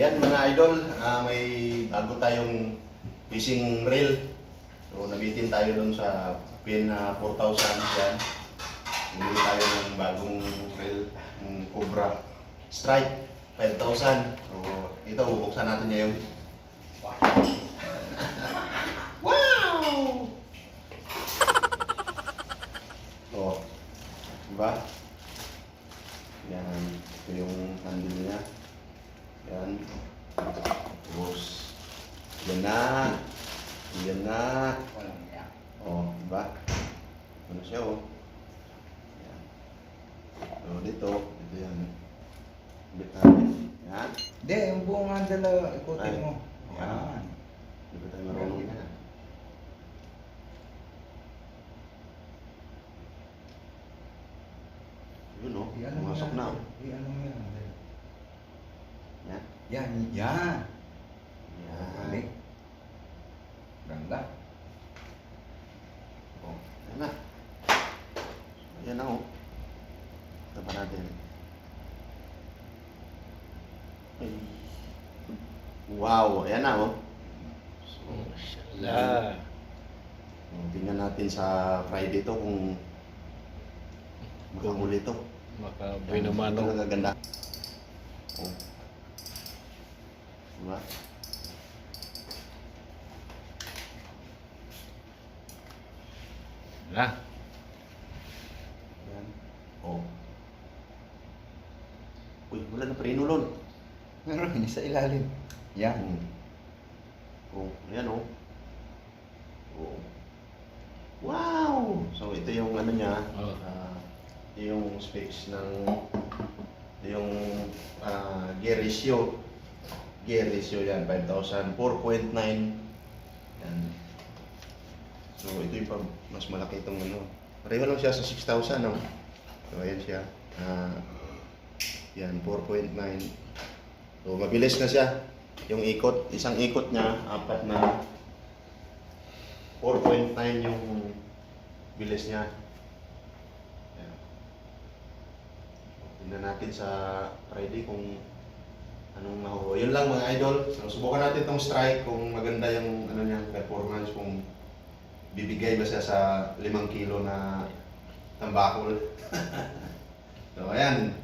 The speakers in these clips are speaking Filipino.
Yan mga idol, may bago tayong fishing reel. So nabitin tayo dun sa pin na 4,000 yan. Bumili tayo ng bagong reel, ng Cobra Strike 5,000. So ito, bubuksan natin ngayon. Wow! Oh, diba? Yan, ito yung handle niya. Yan. Tapos, yan na. Yan na. Oh, diba? Ano siya, oh. Yan. So, dito yan. Bit natin. Yan. Hindi, yung buong handle na ikutin mo. Yan. Hindi ba tayo marunong na? Yun, oh. Pumasok na, oh. Ano mo yan? Yan. Yan, yan. Yan. Balik. Ganda. Oh, yan na. Yan na, oh. Ito pa natin. Ay. Wow, ayan na, oh. So, Mashallah. tingnan natin sa Friday to kung makahuli to. Makaboy naman Ito o. nagaganda. Oh. Diba? Na. Yan. Oh. Uy, wala na prinulon. Meron, hindi sa ilalim. Yan. Oh, ayan oh. Oh. Wow! So ito yung ano niya, Oh. ito yung specs ng ito yung gear ratio. Gear ratio yan, 5,000, 4.9. Yan. So ito yung mas malaki itong ano. Pareho lang siya sa 6,000, no? So ayan siya. Yan, 4.9. So mabilis na siya. Yung ikot, isang ikot niya, apat na 4.9 yung bilis niya. Ayan. Tingnan natin sa Friday kung anong mahuhuli. Yun lang mga idol. So, subukan natin itong strike kung maganda yung ano niya, performance, kung bibigay ba siya sa 5 kilo na tambakol. So ayan.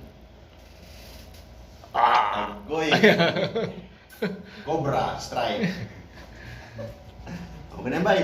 Agoy! Cobra Strike. Okay na ba